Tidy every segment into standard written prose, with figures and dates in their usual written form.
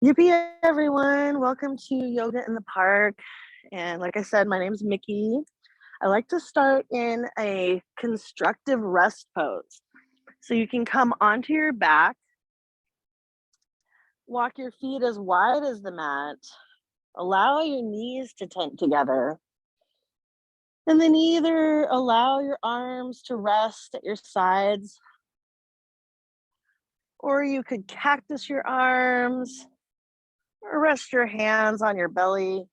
Yippee, everyone. Welcome to Yoga in the Park. And like I said, my name is Mickey. I like to start in a constructive rest pose. So you can come onto your back, walk your feet as wide as the mat, allow your knees to tent together, and then either allow your arms to rest at your sides, or you could cactus your arms, or rest your hands on your belly.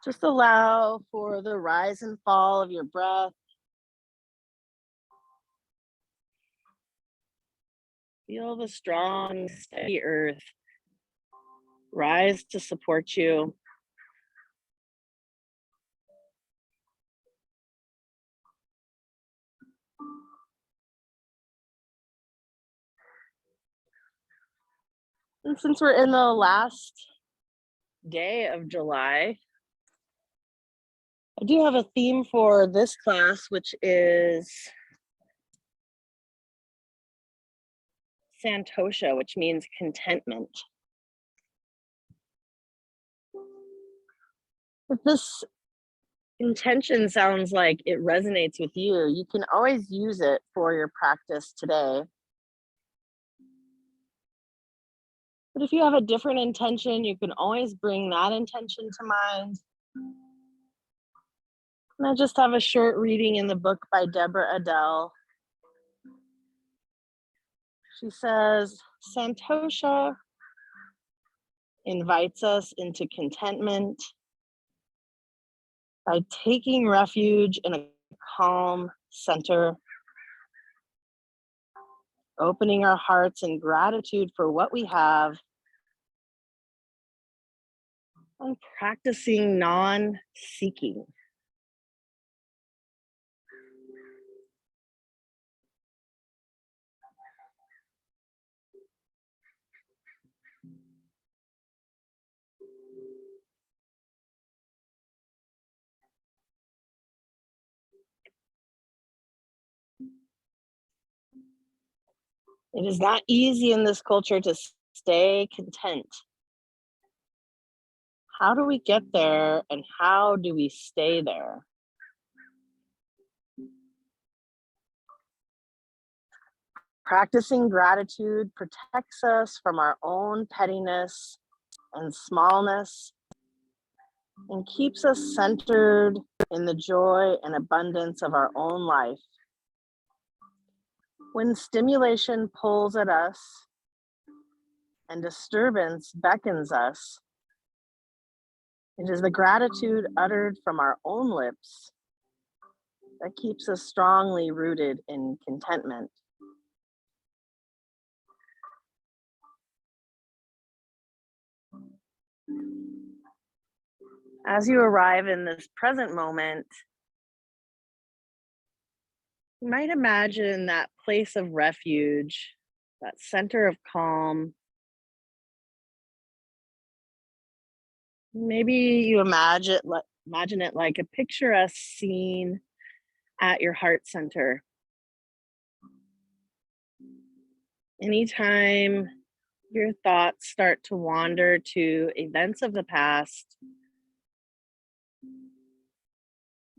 Just allow for the rise and fall of your breath. Feel the strong, steady earth rise to support you. And since we're in the last day of July, I do have a theme for this class, which is Santosha, which means contentment. If this intention sounds like it resonates with you, you can always use it for your practice today. But if you have a different intention, you can always bring that intention to mind. And I just have a short reading in the book by Deborah Adele. She says, Santosha invites us into contentment by taking refuge in a calm center, opening our hearts in gratitude for what we have, and practicing non-seeking. It is not easy in this culture to stay content. How do we get there, and how do we stay there? Practicing gratitude protects us from our own pettiness and smallness and keeps us centered in the joy and abundance of our own life. When stimulation pulls at us and disturbance beckons us, it is the gratitude uttered from our own lips that keeps us strongly rooted in contentment. As you arrive in this present moment, you might imagine that place of refuge, that center of calm. Maybe you imagine it like a picturesque scene at your heart center. Anytime your thoughts start to wander to events of the past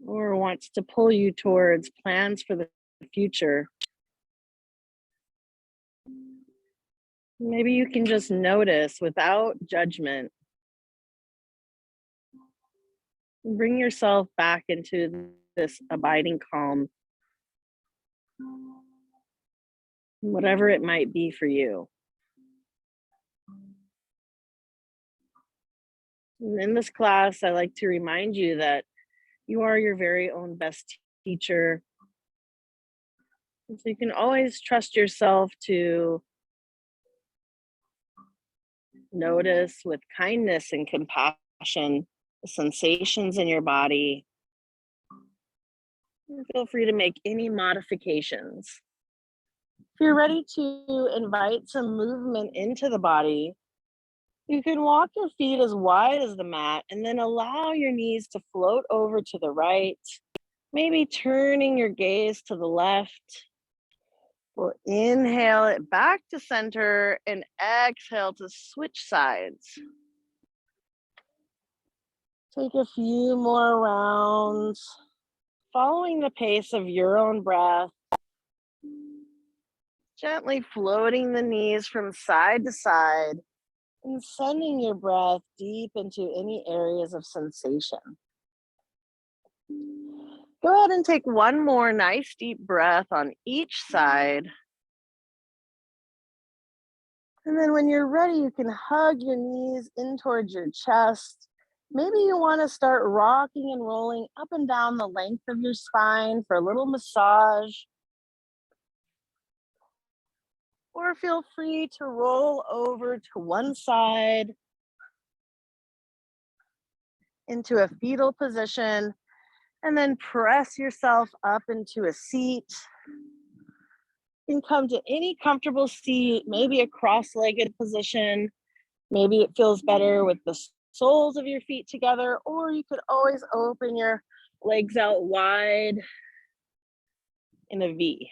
or wants to pull you towards plans for the future, maybe you can just notice without judgment. Bring yourself back into this abiding calm, whatever it might be for you. And in this class, I like to remind you that you are your very own best teacher. And so you can always trust yourself to notice with kindness and compassion the sensations in your body. And feel free to make any modifications. If you're ready to invite some movement into the body, you can walk your feet as wide as the mat and then allow your knees to float over to the right, maybe turning your gaze to the left. We'll inhale it back to center and exhale to switch sides. Take a few more rounds, following the pace of your own breath, gently floating the knees from side to side and sending your breath deep into any areas of sensation. Go ahead and take one more nice deep breath on each side. And then when you're ready, you can hug your knees in towards your chest. Maybe you want to start rocking and rolling up and down the length of your spine for a little massage. Or feel free to roll over to one side into a fetal position and then press yourself up into a seat. You can come to any comfortable seat, maybe a cross-legged position. Maybe it feels better with the soles of your feet together, or you could always open your legs out wide in a V.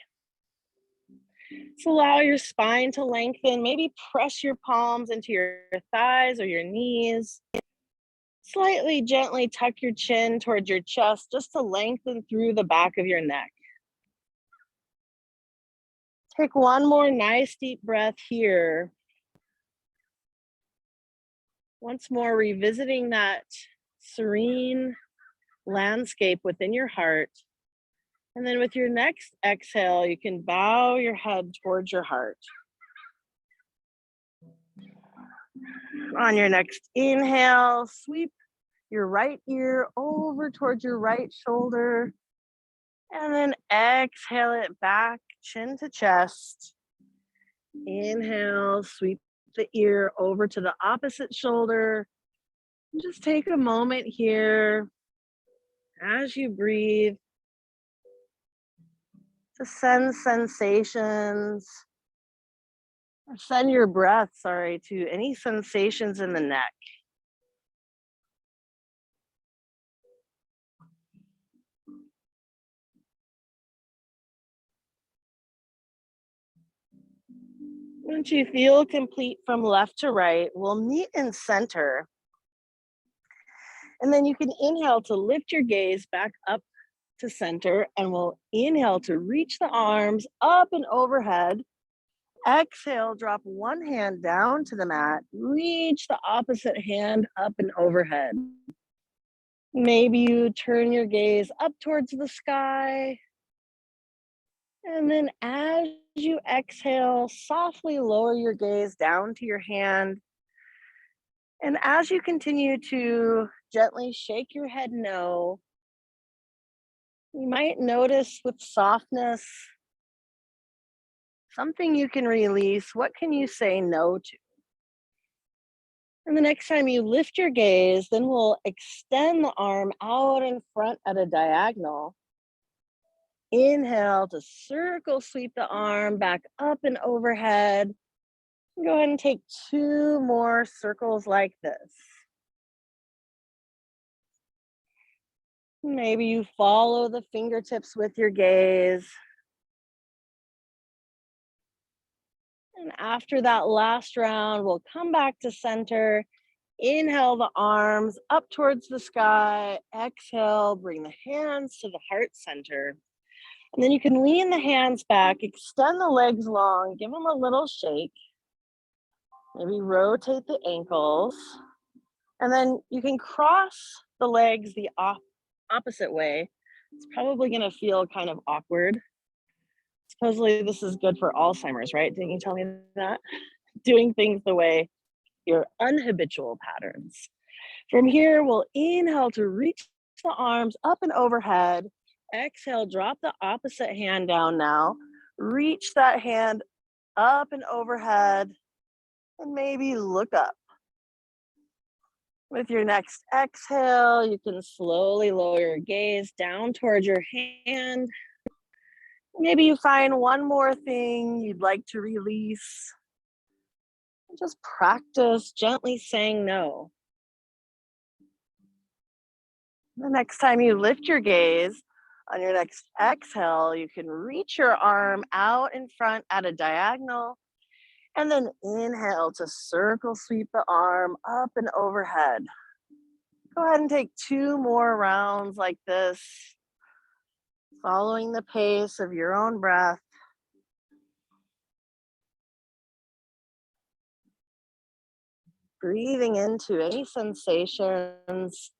So allow your spine to lengthen. Maybe press your palms into your thighs or your knees. Slightly gently tuck your chin towards your chest just to lengthen through the back of your neck. Take one more nice deep breath here. Once more, revisiting that serene landscape within your heart. And then with your next exhale, you can bow your head towards your heart. On your next inhale, sweep your right ear over towards your right shoulder. And then exhale it back, chin to chest. Inhale, sweep the ear over to the opposite shoulder. And just take a moment here as you breathe to send sensations, or send your breath, to any sensations in the neck. Once you feel complete from left to right, we'll meet in center. And then you can inhale to lift your gaze back up to center, and we'll inhale to reach the arms up and overhead. Exhale, drop one hand down to the mat, reach the opposite hand up and overhead. Maybe you turn your gaze up towards the sky. And then as you exhale, softly lower your gaze down to your hand. And as you continue to gently shake your head no, you might notice with softness something you can release. What can you say no to? And the next time you lift your gaze, then we'll extend the arm out in front at a diagonal. Inhale to circle sweep the arm back up and overhead. Go ahead and take two more circles like this. Maybe you follow the fingertips with your gaze. And after that last round, we'll come back to center. Inhale the arms up towards the sky. Exhale, bring the hands to the heart center. And then you can lean the hands back, extend the legs long, give them a little shake. Maybe rotate the ankles. And then you can cross the legs the opposite way. It's probably going to feel kind of awkward. Supposedly this is good for Alzheimer's, right? Didn't you tell me that? Doing things the way your unhabitual patterns. From here, we'll inhale to reach the arms up and overhead. Exhale, drop the opposite hand down now. Reach that hand up and overhead, and maybe look up. With your next exhale, you can slowly lower your gaze down towards your hand. Maybe you find one more thing you'd like to release. Just practice gently saying no. The next time you lift your gaze, On your next exhale, you can reach your arm out in front at a diagonal, and then inhale to circle sweep the arm up and overhead. Go ahead and take 2 more rounds like this, following the pace of your own breath. Breathing into any sensations.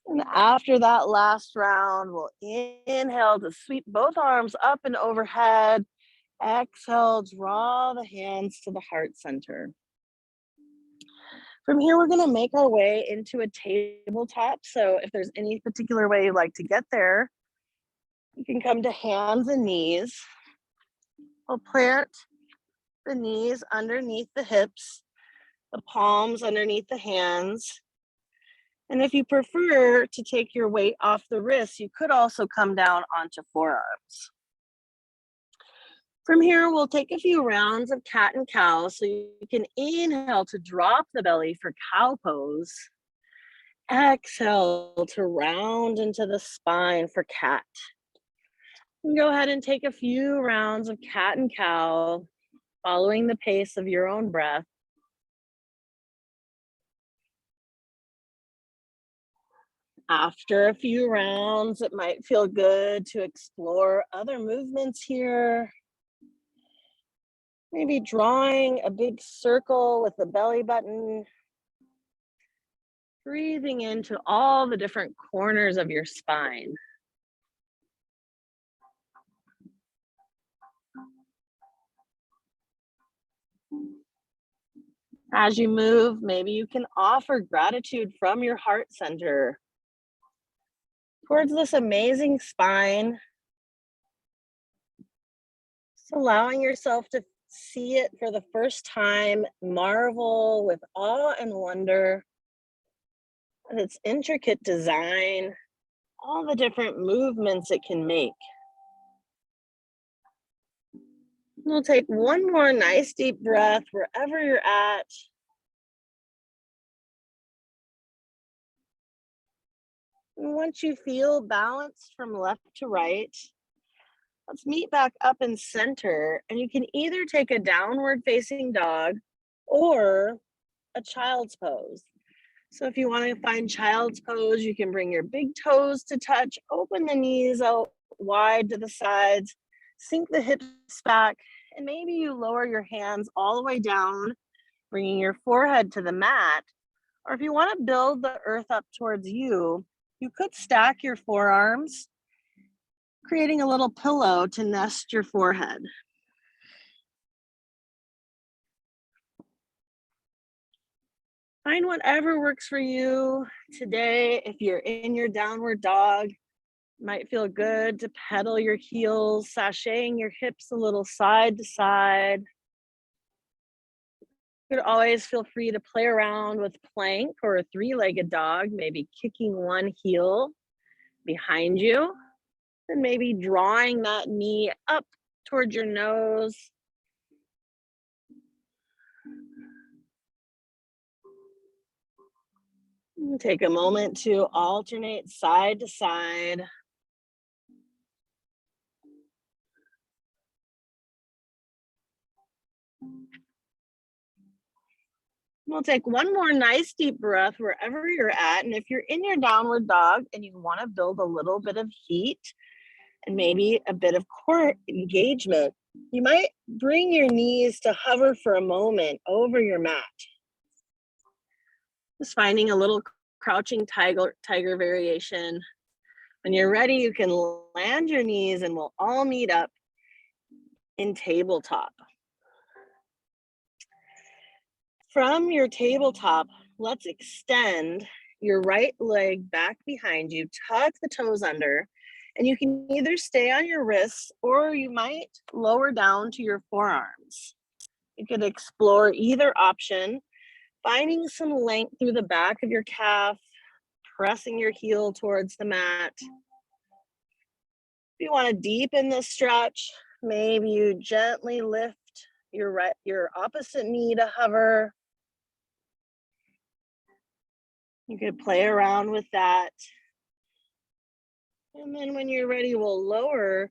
And after that last round, we'll inhale to sweep both arms up and overhead. Exhale, draw the hands to the heart center. From here, we're going to make our way into a tabletop. So if there's any particular way you'd like to get there, you can come to hands and knees. We'll plant the knees underneath the hips, the palms underneath the hands. And if you prefer to take your weight off the wrists, you could also come down onto forearms. From here, we'll take a few rounds of cat and cow. So you can inhale to drop the belly for cow pose. Exhale to round into the spine for cat. And go ahead and take a few rounds of cat and cow, following the pace of your own breath. After a few rounds, it might feel good to explore other movements here. Maybe drawing a big circle with the belly button. Breathing into all the different corners of your spine. As you move, maybe you can offer gratitude from your heart center towards this amazing spine. Just allowing yourself to see it for the first time, marvel with awe and wonder at its intricate design, all the different movements it can make. We'll take one more nice deep breath wherever you're at. And once you feel balanced from left to right, let's meet back up in center. And you can either take a downward facing dog or a child's pose. So if you want to find child's pose, you can bring your big toes to touch, open the knees out wide to the sides, sink the hips back, and maybe you lower your hands all the way down, bringing your forehead to the mat. Or if you want to build the earth up towards you, you could stack your forearms, creating a little pillow to nest your forehead. Find whatever works for you today. If you're in your downward dog, it might feel good to pedal your heels, sashaying your hips a little side to side. You could always feel free to play around with plank or a 3-legged dog, maybe kicking one heel behind you, and maybe drawing that knee up towards your nose. Take a moment to alternate side to side. We'll take one more nice deep breath wherever you're at. And if you're in your downward dog and you want to build a little bit of heat and maybe a bit of core engagement, you might bring your knees to hover for a moment over your mat. Just finding a little crouching tiger variation. When you're ready, you can land your knees and we'll all meet up in tabletop. From your tabletop, let's extend your right leg back behind you, tuck the toes under, and you can either stay on your wrists or you might lower down to your forearms. You could explore either option, finding some length through the back of your calf, pressing your heel towards the mat. If you want to deepen this stretch, maybe you gently lift your opposite knee to hover, You could play around with that. And then when you're ready, we'll lower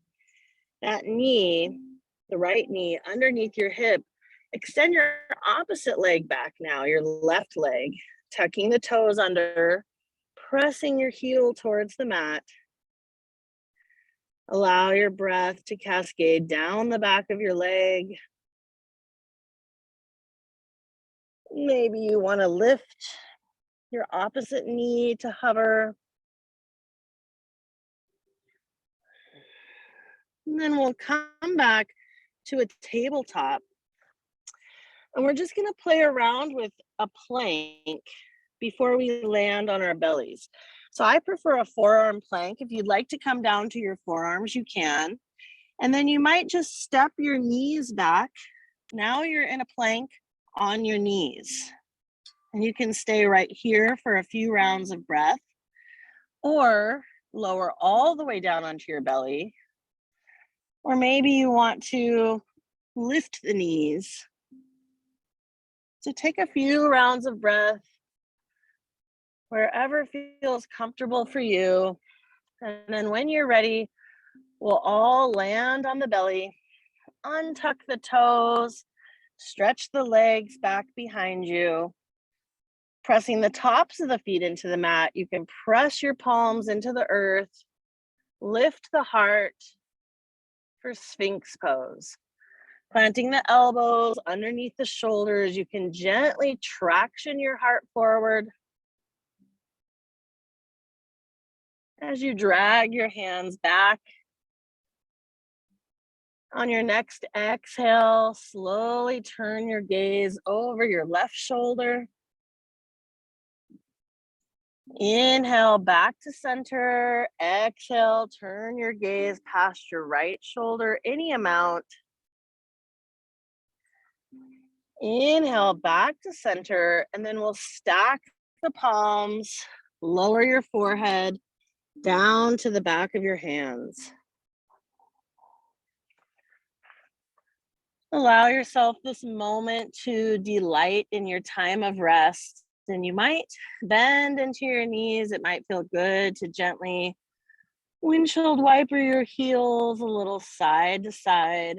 that knee, the right knee, underneath your hip. Extend your opposite leg back now, your left leg, tucking the toes under, pressing your heel towards the mat. Allow your breath to cascade down the back of your leg. Maybe you want to lift your opposite knee to hover. And then we'll come back to a tabletop. And we're just going to play around with a plank before we land on our bellies. So I prefer a forearm plank. If you'd like to come down to your forearms, you can. And then you might just step your knees back. Now you're in a plank on your knees. And you can stay right here for a few rounds of breath, or lower all the way down onto your belly. Or maybe you want to lift the knees. So take a few rounds of breath, wherever feels comfortable for you. And then when you're ready, we'll all land on the belly, untuck the toes, stretch the legs back behind you, pressing the tops of the feet into the mat. You can press your palms into the earth, lift the heart for Sphinx pose. Planting the elbows underneath the shoulders, you can gently traction your heart forward as you drag your hands back. On your next exhale, slowly turn your gaze over your left shoulder. Inhale back to center. Exhale, turn your gaze past your right shoulder, any amount. Inhale back to center, and then we'll stack the palms, lower your forehead down to the back of your hands. Allow yourself this moment to delight in your time of rest. And you might bend into your knees. It might feel good to gently windshield wiper your heels a little side to side.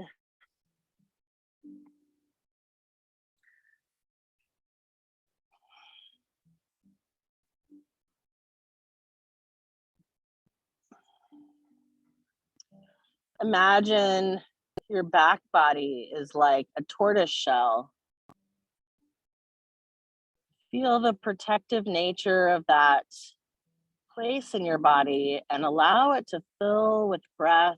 Imagine your back body is like a tortoise shell. Feel the protective nature of that place in your body and allow it to fill with breath.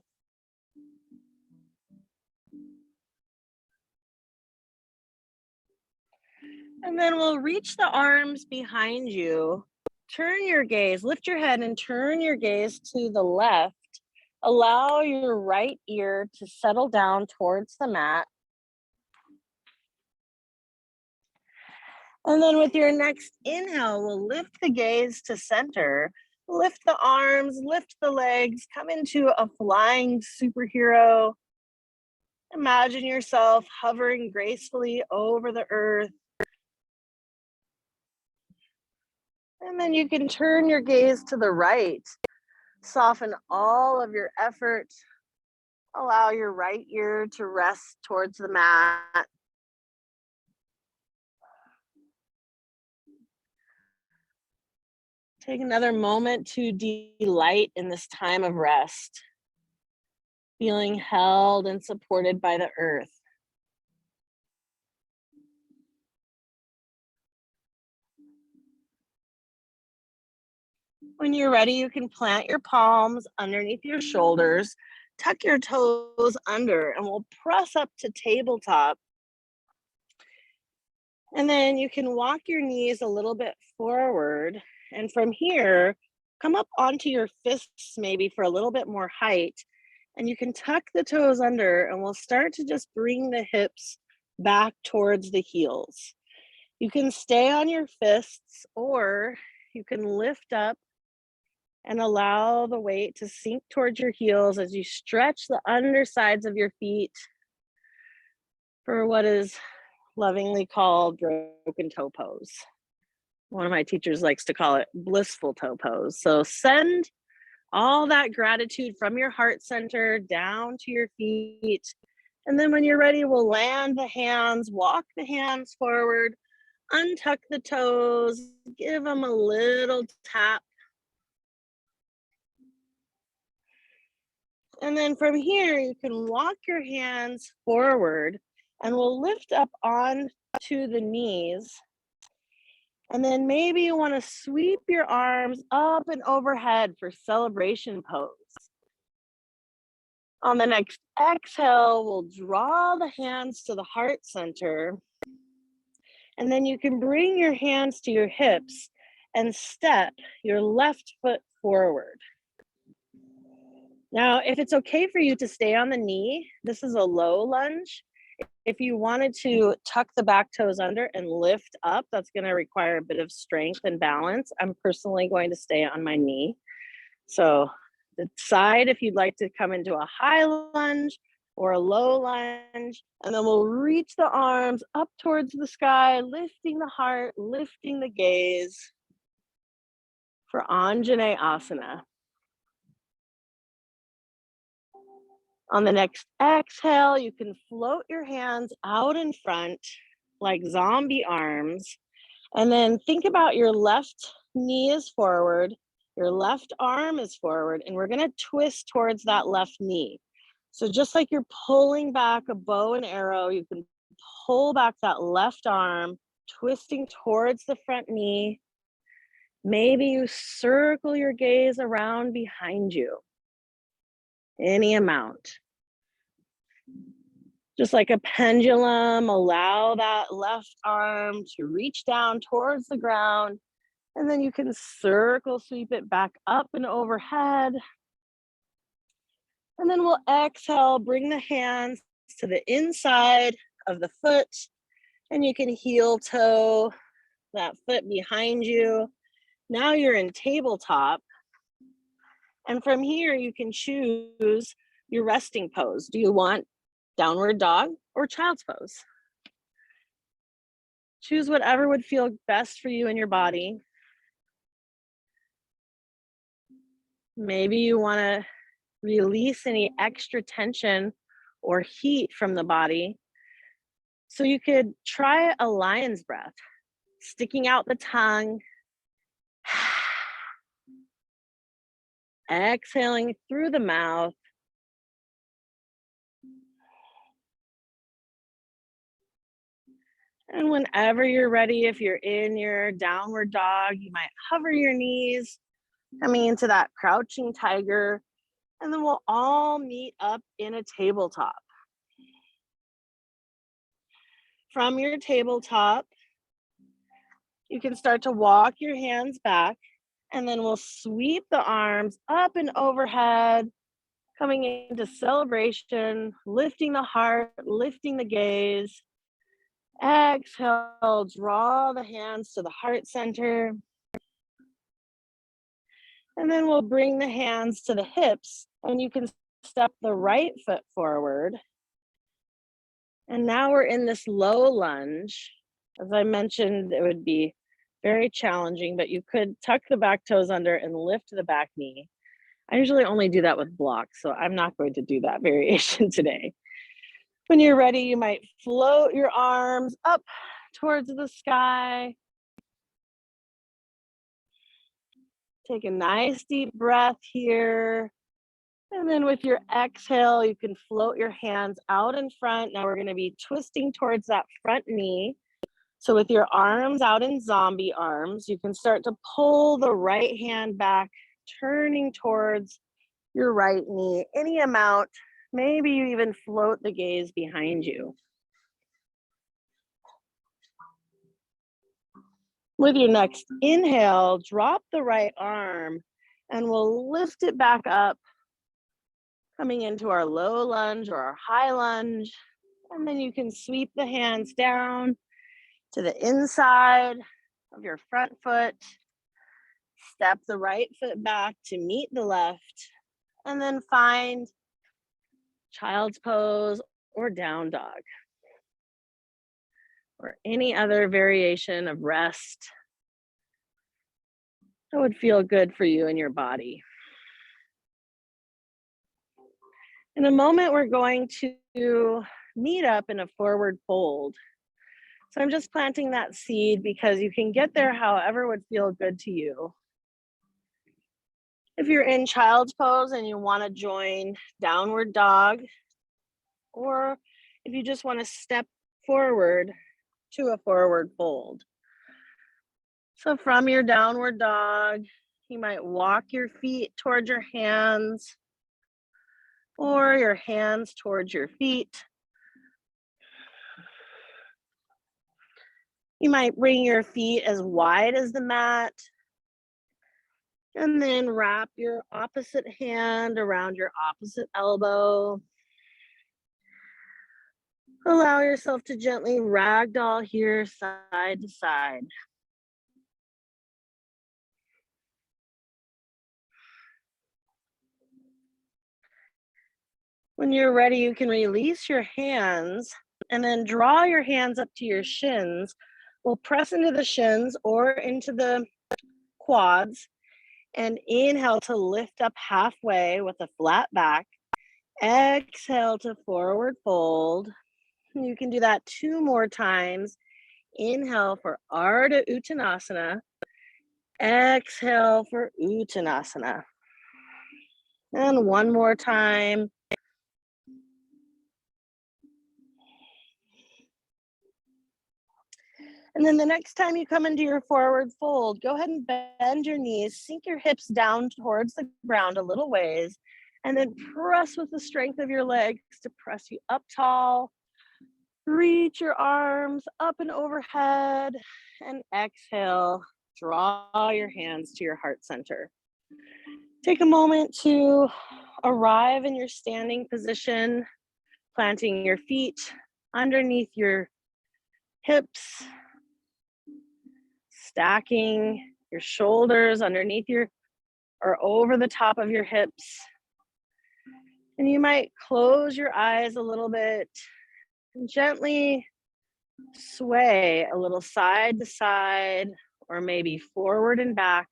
And then we'll reach the arms behind you. Turn your gaze, lift your head and turn your gaze to the left. Allow your right ear to settle down towards the mat. And then with your next inhale, we'll lift the gaze to center. Lift the arms, lift the legs, come into a flying superhero. Imagine yourself hovering gracefully over the earth. And then you can turn your gaze to the right. Soften all of your effort. Allow your right ear to rest towards the mat. Take another moment to delight in this time of rest, feeling held and supported by the earth. When you're ready, you can plant your palms underneath your shoulders, tuck your toes under, and we'll press up to tabletop. And then you can walk your knees a little bit forward. And from here, come up onto your fists maybe for a little bit more height. And you can tuck the toes under, and we'll start to just bring the hips back towards the heels. You can stay on your fists, or you can lift up and allow the weight to sink towards your heels as you stretch the undersides of your feet for what is lovingly called broken toe pose. One of my teachers likes to call it blissful toe pose. So send all that gratitude from your heart center down to your feet. And then when you're ready, we'll land the hands, walk the hands forward, untuck the toes, give them a little tap. And then from here, you can walk your hands forward and we'll lift up on to the knees. And then maybe you want to sweep your arms up and overhead for celebration pose. On the next exhale, we'll draw the hands to the heart center. And then you can bring your hands to your hips and step your left foot forward. Now, if it's okay for you to stay on the knee, this is a low lunge. If you wanted to tuck the back toes under and lift up, that's going to require a bit of strength and balance. I'm personally going to stay on my knee. So decide if you'd like to come into a high lunge or a low lunge, and then we'll reach the arms up towards the sky, lifting the heart, lifting the gaze for Anjane Asana. On the next exhale, you can float your hands out in front like zombie arms, and then think about your left knee is forward, your left arm is forward, and we're gonna twist towards that left knee. So just like you're pulling back a bow and arrow, you can pull back that left arm, twisting towards the front knee. Maybe you circle your gaze around behind you. Any amount. Just like a pendulum, allow that left arm to reach down towards the ground, and then you can circle sweep it back up and overhead. And then we'll exhale, bring the hands to the inside of the foot, and you can heel toe that foot behind you. Now you're in tabletop. And from here, you can choose your resting pose. Do you want downward dog or child's pose? Choose whatever would feel best for you and your body. Maybe you want to release any extra tension or heat from the body. So you could try a lion's breath, sticking out the tongue, exhaling through the mouth. And whenever you're ready, if you're in your downward dog, you might hover your knees, coming into that crouching tiger, and then we'll all meet up in a tabletop. From your tabletop, you can start to walk your hands back, and then we'll sweep the arms up and overhead, coming into celebration, lifting the heart, lifting the gaze. Exhale, draw the hands to the heart center. And then we'll bring the hands to the hips, and you can step the right foot forward. And now we're in this low lunge. As I mentioned, it would be very challenging, but you could tuck the back toes under and lift the back knee. I usually only do that with blocks, so I'm not going to do that variation today. When you're ready, you might float your arms up towards the sky. Take a nice deep breath here. And then with your exhale, you can float your hands out in front. Now we're going to be twisting towards that front knee. So with your arms out in zombie arms, you can start to pull the right hand back, turning towards your right knee, any amount. Maybe you even float the gaze behind you. With your next inhale, drop the right arm and we'll lift it back up, coming into our low lunge or our high lunge. And then you can sweep the hands down to the inside of your front foot. Step the right foot back to meet the left, and then find child's pose or down dog, or any other variation of rest That would feel good for you and your body. In a moment, we're going to meet up in a forward fold. So I'm just planting that seed because you can get there however would feel good to you. If you're in child's pose and you want to join downward dog, or if you just want to step forward to a forward fold. So from your downward dog, you might walk your feet towards your hands or your hands towards your feet. You might bring your feet as wide as the mat and then wrap your opposite hand around your opposite elbow. Allow yourself to gently ragdoll here side to side. When you're ready, you can release your hands and then draw your hands up to your shins. We'll press into the shins or into the quads and inhale to lift up halfway with a flat back. Exhale to forward fold. You can do that 2 more times. Inhale for Ardha Uttanasana. Exhale for Uttanasana. And 1 more time. And then the next time you come into your forward fold, go ahead and bend your knees, sink your hips down towards the ground a little ways, and then press with the strength of your legs to press you up tall. Reach your arms up and overhead, and exhale. Draw your hands to your heart center. Take a moment to arrive in your standing position, planting your feet underneath your hips, stacking your shoulders underneath your or over the top of your hips. And you might close your eyes a little bit and gently sway a little side to side or maybe forward and back.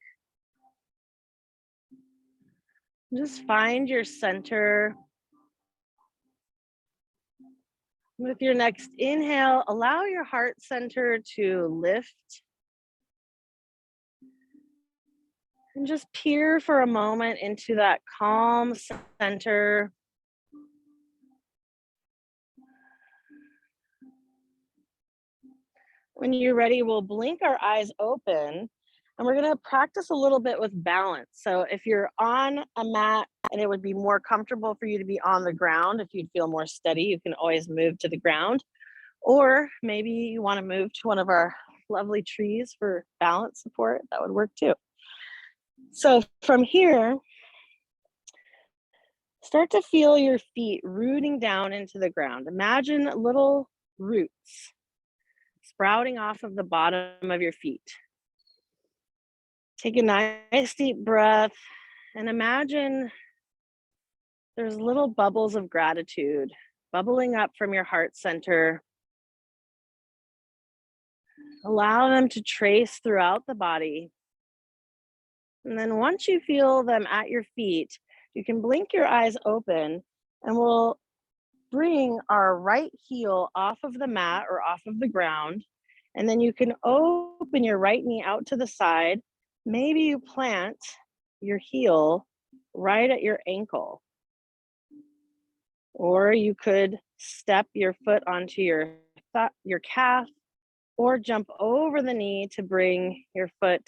Just find your center. With your next inhale, allow your heart center to lift. And just peer for a moment into that calm center. When you're ready, we'll blink our eyes open and we're gonna practice a little bit with balance. So if you're on a mat and it would be more comfortable for you to be on the ground, if you'd feel more steady, you can always move to the ground. Or maybe you wanna move to one of our lovely trees for balance support, that would work too. So from here, start to feel your feet rooting down into the ground. Imagine little roots sprouting off of the bottom of your feet. Take a nice deep breath and imagine there's little bubbles of gratitude bubbling up from your heart center. Allow them to trace throughout the body. And then once you feel them at your feet, you can blink your eyes open and we'll bring our right heel off of the mat or off of the ground. And then you can open your right knee out to the side. Maybe you plant your heel right at your ankle. Or you could step your foot onto your calf or jump over the knee to bring your foot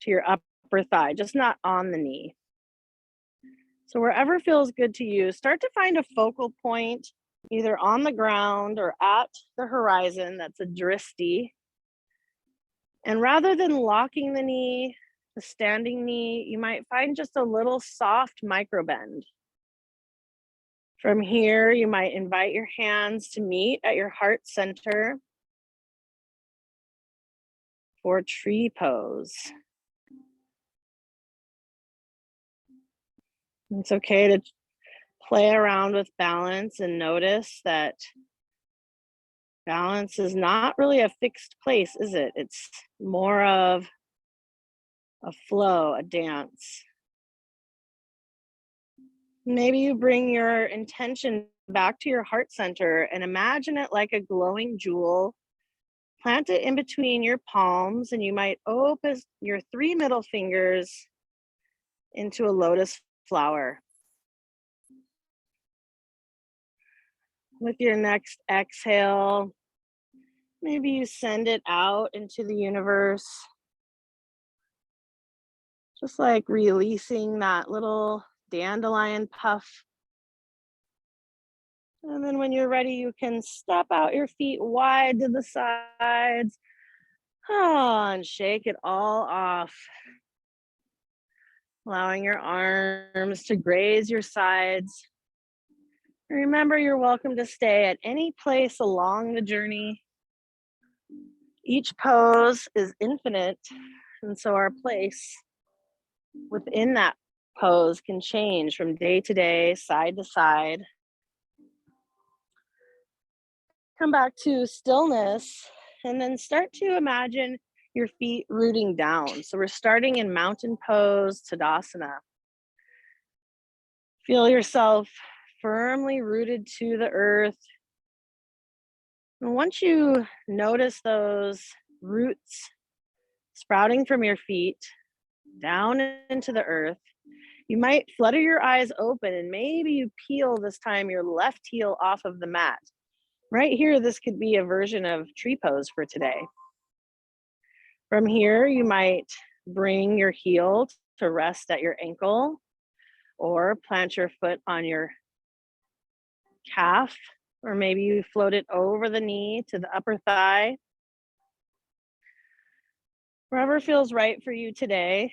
to your upper thigh, just not on the knee. So wherever feels good to you, start to find a focal point, either on the ground or at the horizon. That's a dristi. And rather than locking the knee, the standing knee, you might find just a little soft micro bend. From here, you might invite your hands to meet at your heart center for tree pose. It's okay to play around with balance and notice that balance is not really a fixed place, is it? It's more of a flow, a dance. Maybe you bring your intention back to your heart center and imagine it like a glowing jewel. Plant it in between your palms, and you might open your three middle fingers into a lotus flower. With your next exhale, maybe you send it out into the universe, just like releasing that little dandelion puff. And then when you're ready, you can step out your feet wide to the sides. And shake it all off, allowing your arms to graze your sides. Remember, you're welcome to stay at any place along the journey. Each pose is infinite, and so our place within that pose can change from day to day, side to side. Come back to stillness, and then start to imagine your feet rooting down. So we're starting in mountain pose, Tadasana. Feel yourself firmly rooted to the earth. And once you notice those roots sprouting from your feet down into the earth, you might flutter your eyes open and maybe you peel this time your left heel off of the mat. Right here, this could be a version of tree pose for today. From here, you might bring your heel to rest at your ankle or plant your foot on your calf, or maybe you float it over the knee to the upper thigh. Wherever feels right for you today,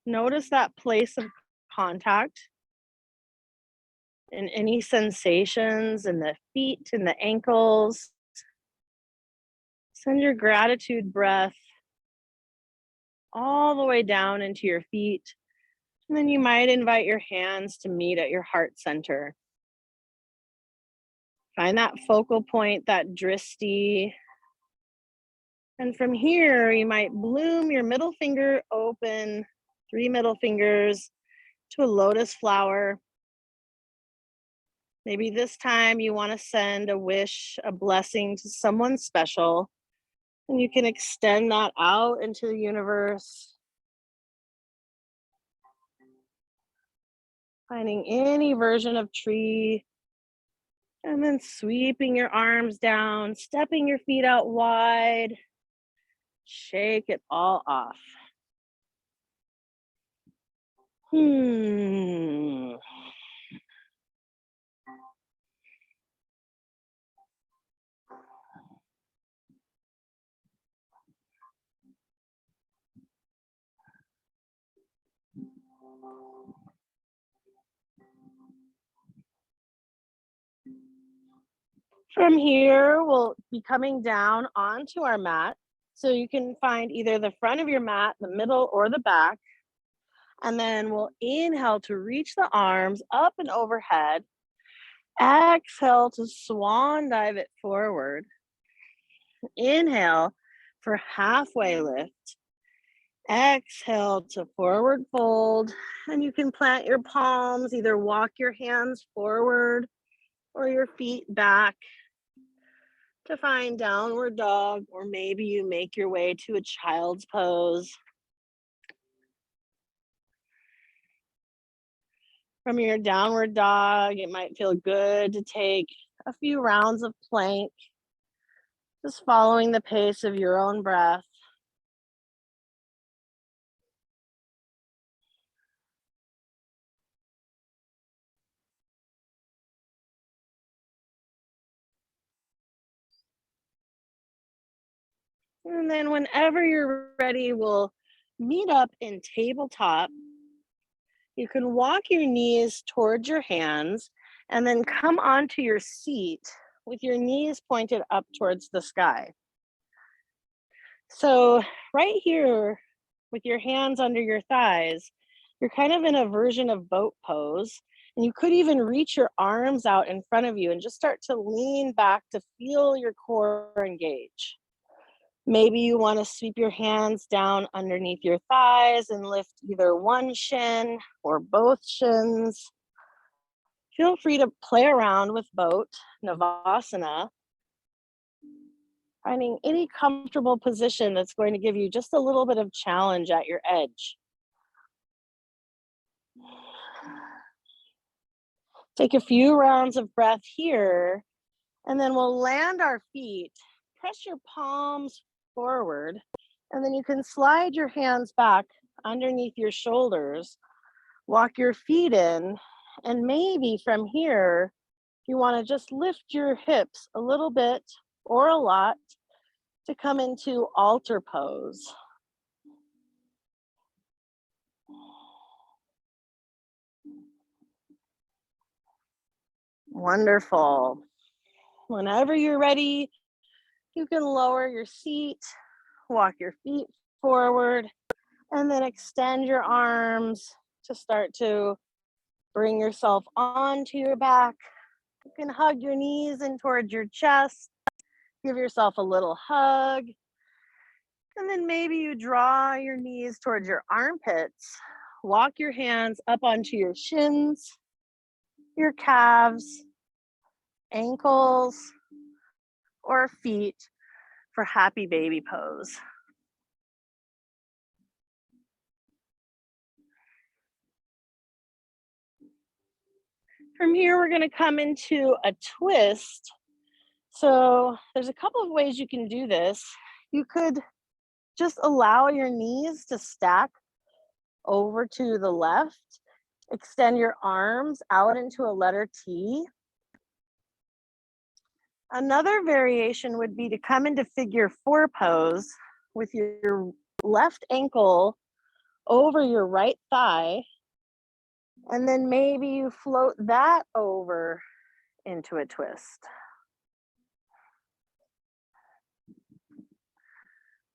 notice that place of contact and any sensations in the feet and the ankles. Send your gratitude breath all the way down into your feet. And then you might invite your hands to meet at your heart center. Find that focal point, that drishti. And from here, you might bloom your middle finger open, three middle fingers to a lotus flower. Maybe this time you want to send a wish, a blessing to someone special, and you can extend that out into the universe. Finding any version of tree, and then sweeping your arms down, stepping your feet out wide. Shake it all off. From here, we'll be coming down onto our mat. So you can find either the front of your mat, the middle, or the back. And then we'll inhale to reach the arms up and overhead. Exhale to swan dive it forward. Inhale for halfway lift. Exhale to forward fold. And you can plant your palms, either walk your hands forward or your feet back to find downward dog, or maybe you make your way to a child's pose. From your downward dog, it might feel good to take a few rounds of plank, just following the pace of your own breath. And then whenever you're ready, we'll meet up in tabletop. You can walk your knees towards your hands and then come onto your seat with your knees pointed up towards the sky. So right here with your hands under your thighs, you're kind of in a version of boat pose. And you could even reach your arms out in front of you and just start to lean back to feel your core engage. Maybe you want to sweep your hands down underneath your thighs and lift either one shin or both shins. Feel free to play around with boat, Navasana, finding any comfortable position that's going to give you just a little bit of challenge at your edge. Take a few rounds of breath here, and then we'll land our feet. Press your palms forward, and then you can slide your hands back underneath your shoulders. Walk your feet in, and maybe from here, you want to just lift your hips a little bit or a lot to come into altar pose. Wonderful. Whenever you're ready, you can lower your seat, walk your feet forward, and then extend your arms to start to bring yourself onto your back. You can hug your knees in towards your chest, give yourself a little hug, and then maybe you draw your knees towards your armpits. Walk your hands up onto your shins, your calves, ankles, or feet for happy baby pose. From here, we're going to come into a twist. So there's a couple of ways you can do this. You could just allow your knees to stack over to the left. Extend your arms out into a letter T. Another variation would be to come into figure 4 pose with your left ankle over your right thigh, and then maybe you float that over into a twist.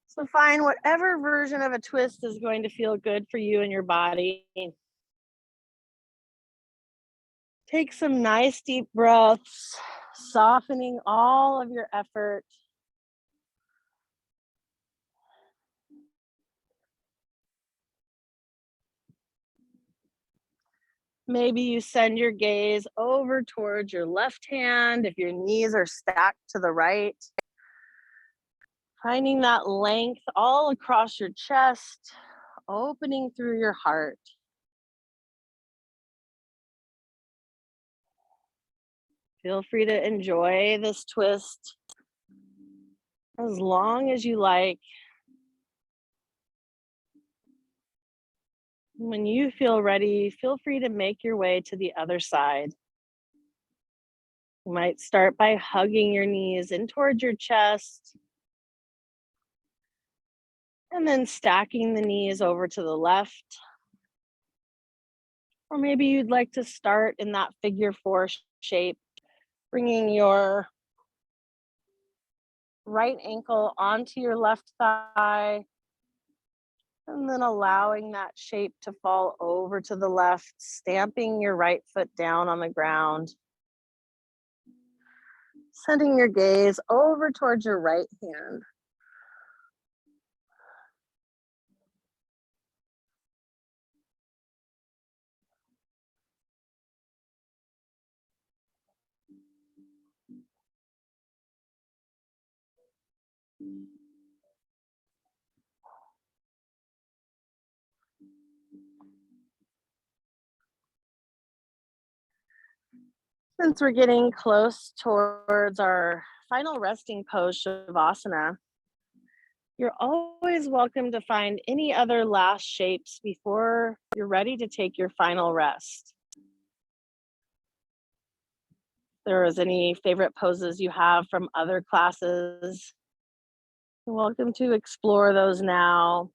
So find whatever version of a twist is going to feel good for you and your body. Take some nice deep breaths, softening all of your effort. Maybe you send your gaze over towards your left hand if your knees are stacked to the right. Finding that length all across your chest, opening through your heart. Feel free to enjoy this twist as long as you like. When you feel ready, feel free to make your way to the other side. You might start by hugging your knees in towards your chest, and then stacking the knees over to the left. Or maybe you'd like to start in that figure 4 shape, bringing your right ankle onto your left thigh, and then allowing that shape to fall over to the left, stamping your right foot down on the ground. Sending your gaze over towards your right hand. Since we're getting close towards our final resting pose, Shavasana, you're always welcome to find any other last shapes before you're ready to take your final rest. If there is any favorite poses you have from other classes, you're welcome to explore those now.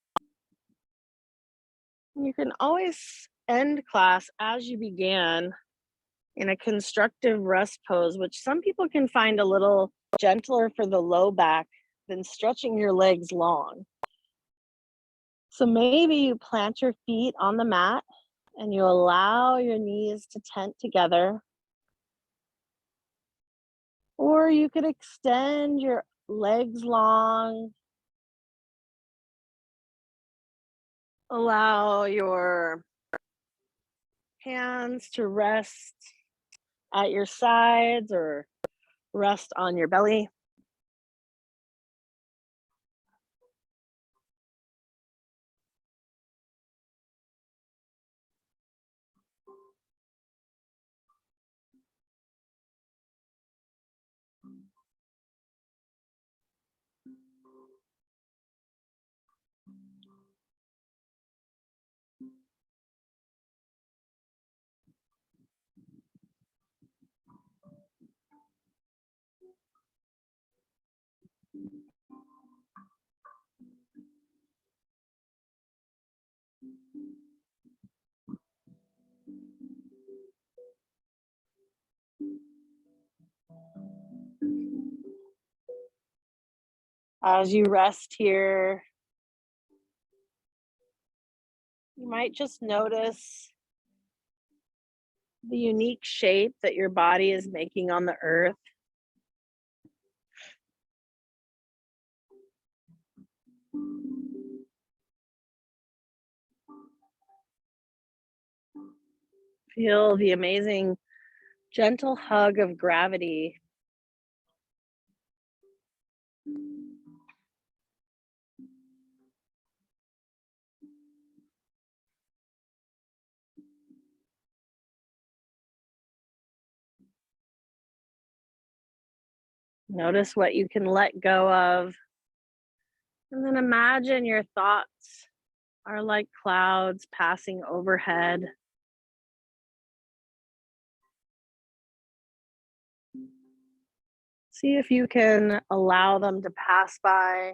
You can always end class as you began in a constructive rest pose, which some people can find a little gentler for the low back than stretching your legs long. So maybe you plant your feet on the mat and you allow your knees to tent together. Or you could extend your legs long Allow your hands to rest at your sides or rest on your belly. As you rest here, you might just notice the unique shape that your body is making on the earth. Feel the amazing gentle hug of gravity. Notice what you can let go of. And then imagine your thoughts are like clouds passing overhead. See if you can allow them to pass by.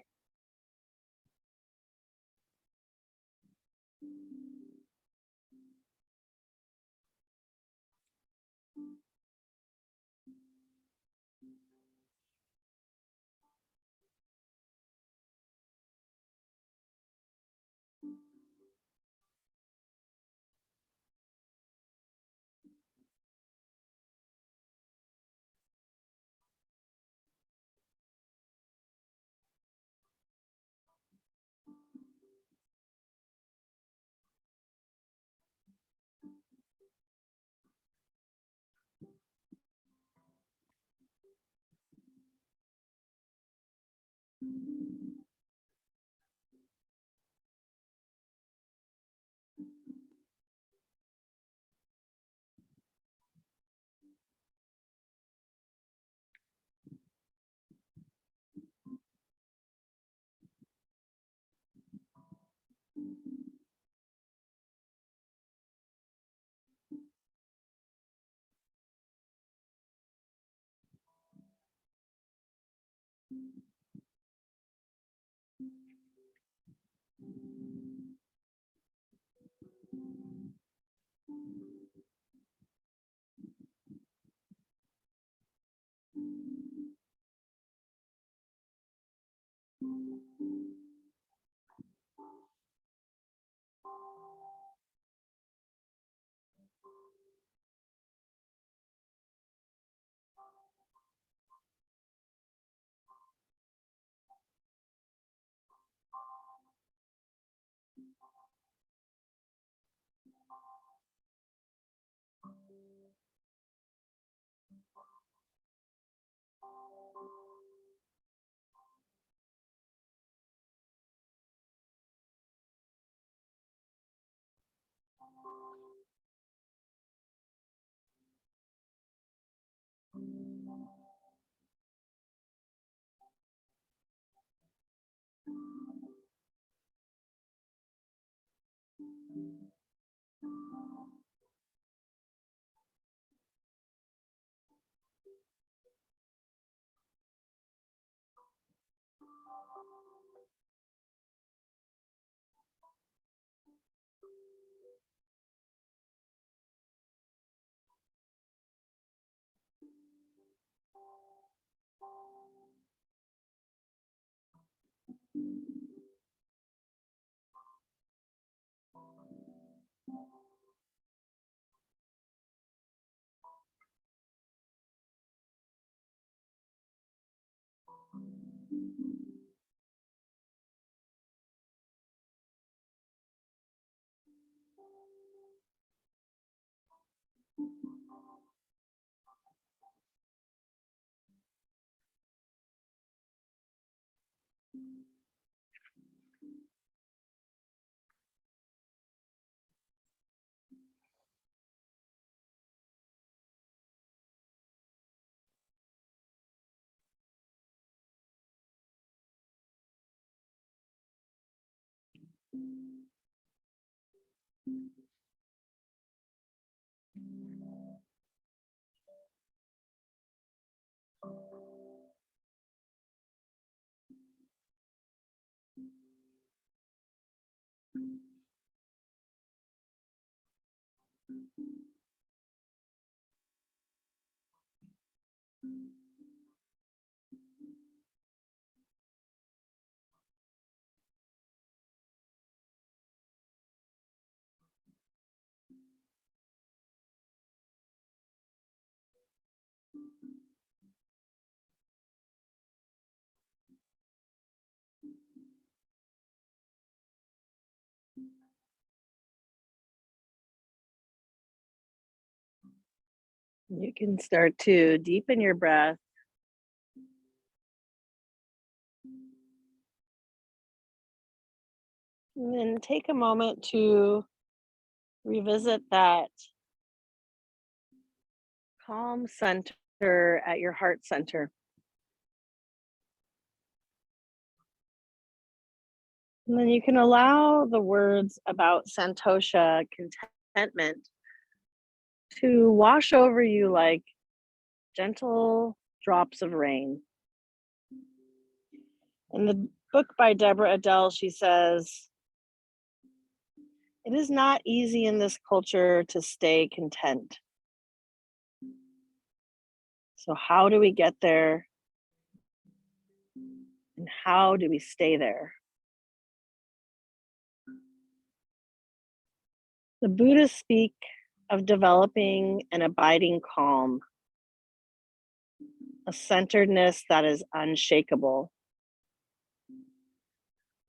You can start to deepen your breath and then take a moment to revisit that calm center at your heart center. And then you can allow the words about Santosha, contentment, to wash over you like gentle drops of rain. In the book by Deborah Adele, she says, "It is not easy in this culture to stay content. So, how do we get there? And how do we stay there?" The Buddhists speak of developing an abiding calm, a centeredness that is unshakable.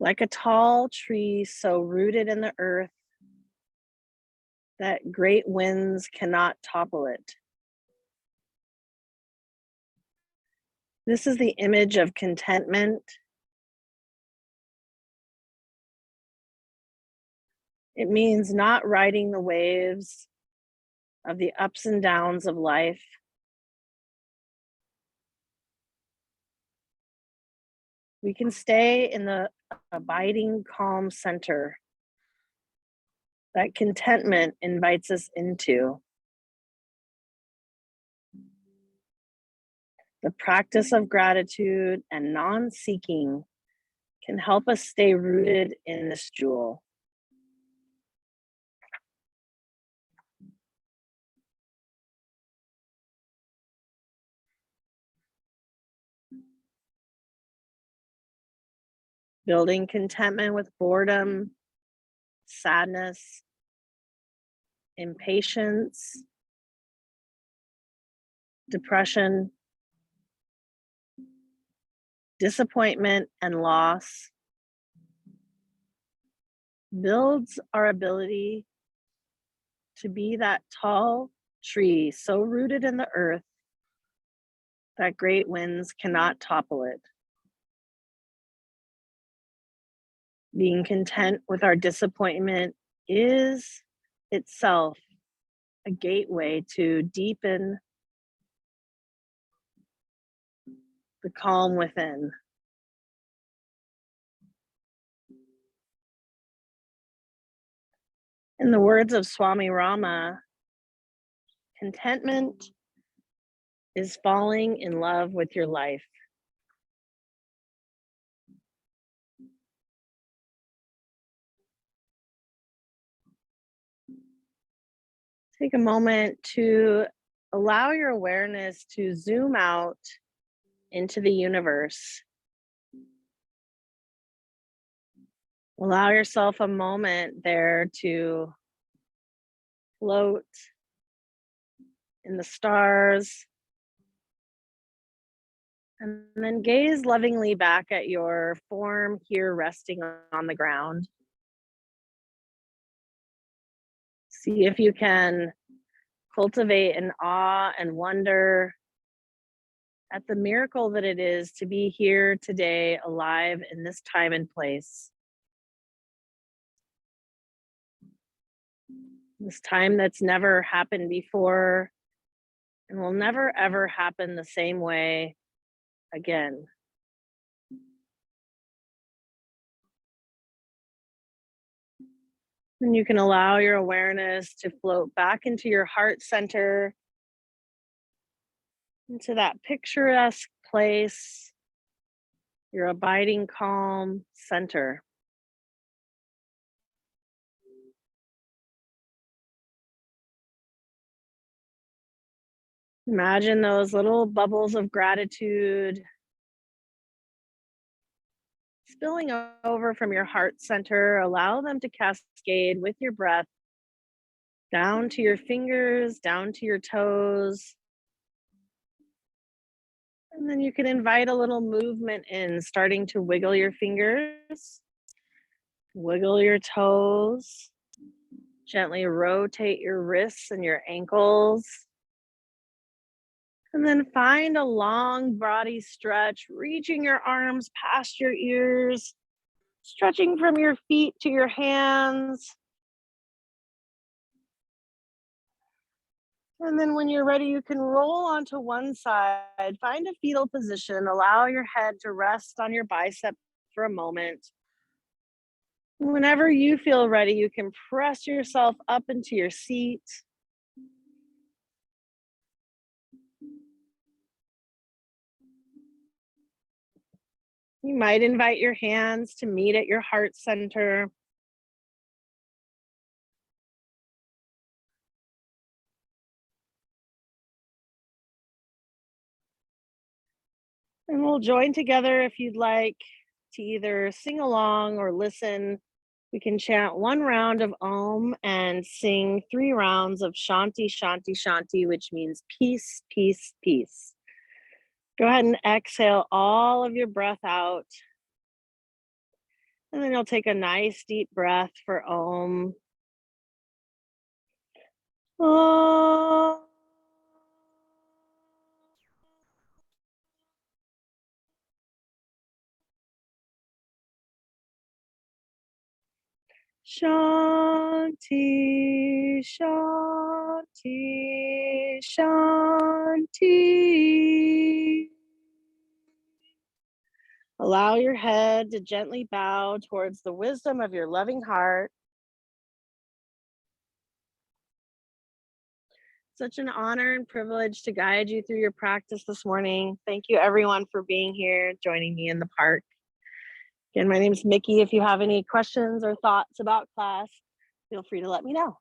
Like a tall tree so rooted in the earth that great winds cannot topple it. This is the image of contentment. It means not riding the waves of the ups and downs of life. We can stay in the abiding calm center that contentment invites us into. The practice of gratitude and non seeking can help us stay rooted in this jewel. Building contentment with boredom, sadness, impatience, depression, disappointment, and loss builds our ability to be that tall tree so rooted in the earth that great winds cannot topple it. Being content with our disappointment is itself a gateway to deepen the calm within. In the words of Swami Rama, contentment is falling in love with your life. Take a moment to allow your awareness to zoom out into the universe. Allow yourself a moment there to float in the stars, and then gaze lovingly back at your form here resting on the ground. See if you can cultivate an awe and wonder at the miracle that it is to be here today, alive in this time and place. This time that's never happened before and will never ever happen the same way again. And you can allow your awareness to float back into your heart center, into that picturesque place, your abiding calm center. Imagine those little bubbles of gratitude spilling over from your heart center. Allow them to cascade with your breath down to your fingers, down to your toes. And then you can invite a little movement in, starting to wiggle your fingers, wiggle your toes, gently rotate your wrists and your ankles. And then find a long body stretch, reaching your arms past your ears, stretching from your feet to your hands. And then when you're ready, you can roll onto one side, find a fetal position, allow your head to rest on your bicep for a moment. Whenever you feel ready, you can press yourself up into your seat. You might invite your hands to meet at your heart center. And we'll join together if you'd like to either sing along or listen. We can chant one round of Om and sing 3 rounds of Shanti, Shanti, Shanti, which means peace, peace, peace. Go ahead and exhale all of your breath out. And then you'll take a nice deep breath for Om. Om. Shanti, Shanti, Shanti. Allow your head to gently bow towards the wisdom of your loving heart. Such an honor and privilege to guide you through your practice this morning. Thank you, everyone, for being here, joining me in the park. Again, my name is Micki. If you have any questions or thoughts about class, feel free to let me know.